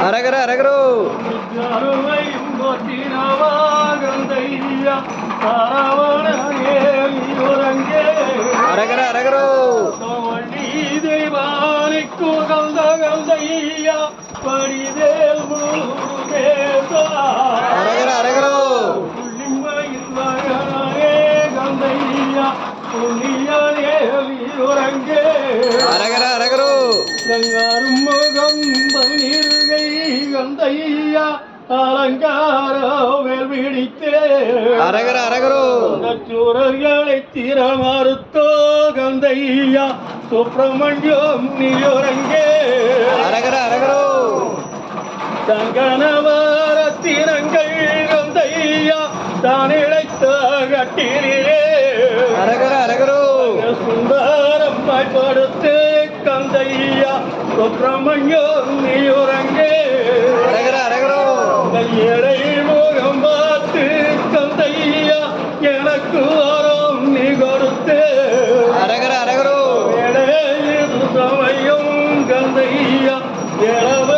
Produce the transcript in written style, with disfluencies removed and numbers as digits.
அரகர அரகரோ அரகர அரகரோ தெய்வானிக்கு கந்த கந்தையா படிதேல் அரகர அரகரோ கந்தையா புண்ணியனே வீரங்கே அரகர அரகரோ கங்காரும் முகம் பனிருகை கந்தையா அலங்கார வேல் பிடித்தே அரகர அரகரோ சூரர்களை தீர மறுத்தோ கந்தையா சுப்பிரமணியம் நீரங்கே அரகர அரகரோ தங்கனவர தினங்கள் கந்தையா தான் இழைத்த கட்டிலே அரகர அரகரோ சுந்தரம் படுத்து கந்தையா சுப்பிரமணியம் நீரங்கே அரகர அரகரோ கையரை முகம் பார்த்து கந்தையா எனக்கு வரும் நீ கொடுத்து அரகர அரகரோ சமயம் கந்தையா எழவ